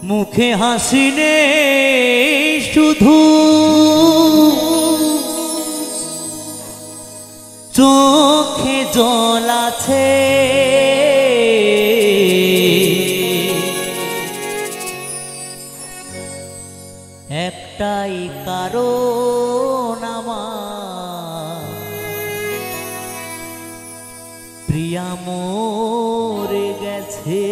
মুখে হাসি নেই শুধু চোখে জল আছে, একটাই কারণ আমার প্রিয়া মরে গেছে।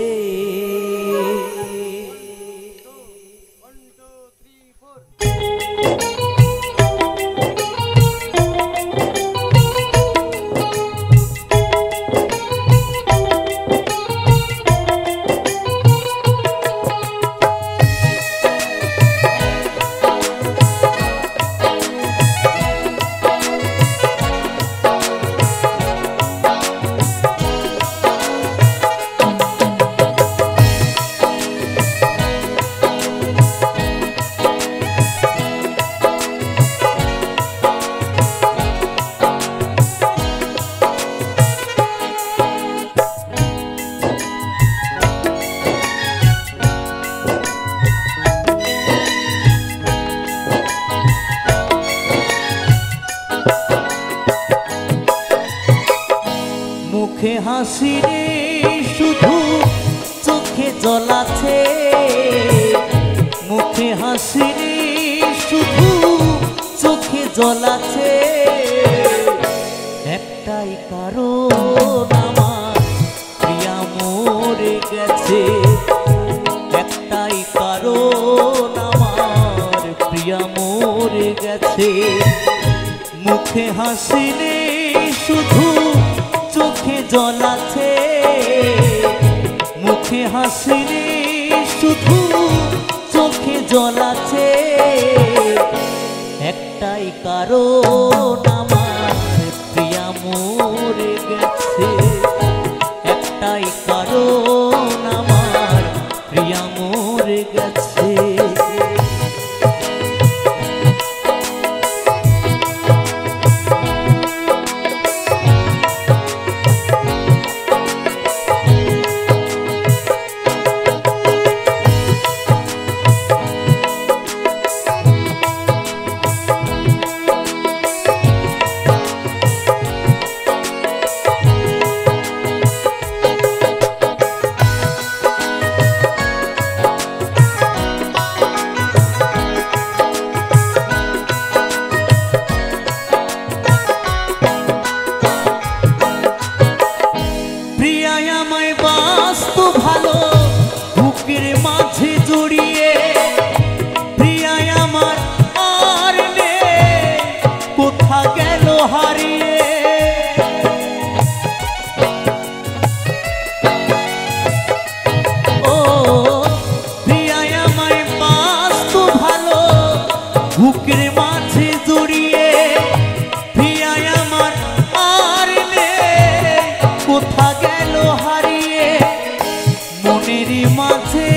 মুখে হাসি নেই শুধু চোখে জল আছে, মুখে হাসি নেই শুধু চোখে জল আছে, একটাই কারণ আমার প্রিয়া মরে গেছে, একটাই কারণ আমার প্রিয়া মরে গেছে। মুখে হাসি নেই শুধু চোখে জল আছে, মুখে হাসি নেই শুধু চোখে জল আছে, একটাই কারণ আমার প্রিয়া মরে গেছে, একটাই কারণ আমার প্রিয়া মরে গেছে। ভালো বুকের মাঝে জড়িয়ে প্রিয়া আমার আর নেই, কোথা গেল হারিয়ে। ও প্রিয়া আমায় বাসতো ভালো বুকের মাঝে জড়িয়ে, প্রিয়া আমার আর নেই, কোথা গেল হারিয়ে। মনেরই মাঝে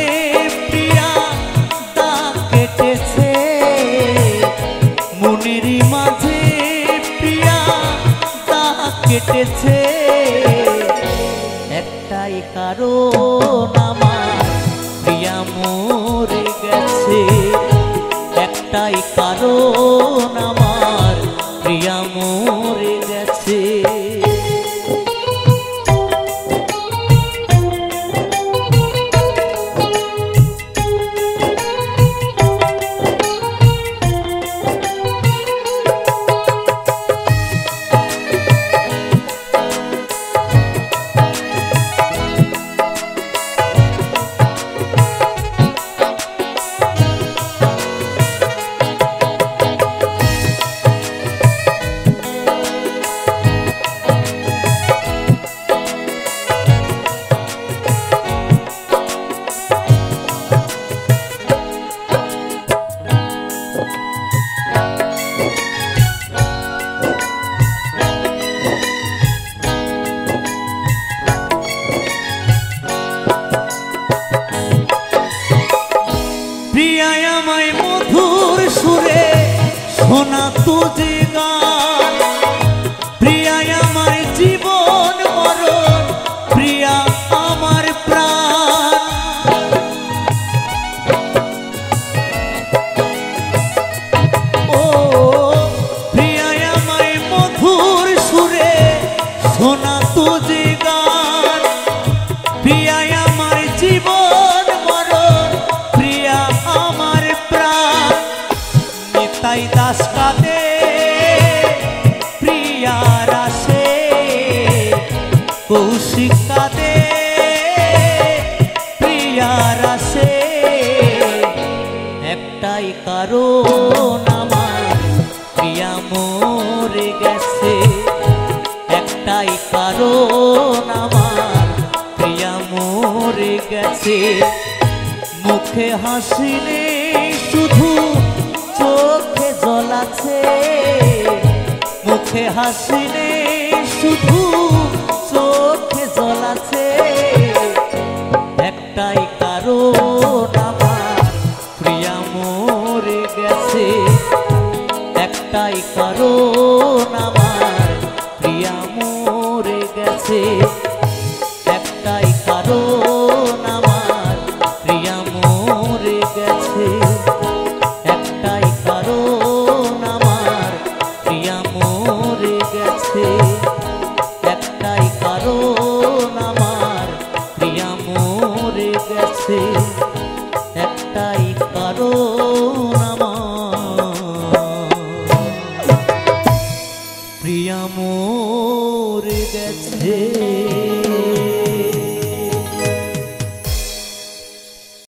প্রিয়া দাগ কেটেছে, মনেরই মাঝে প্রিয়া দাগ কেটেছে, একটাই কারণ আমার প্রিয়া মরে গেছে, একটাই কারণ আমার প্রিয়া মরে গেছে। শোনা তুঝে গান প্রিয়া আমার জীবন মরণ প্রিয়া আমার প্রাণ একটাই কারণ আমার প্রিয়া মরে গেছে, একটাই কারণ আমার প্রিয়া মরে গেছে। মুখে হাসি নেই শুধু চোখে জল আছে, মুখে হাসি নেই শুধু চোখে জল আছে।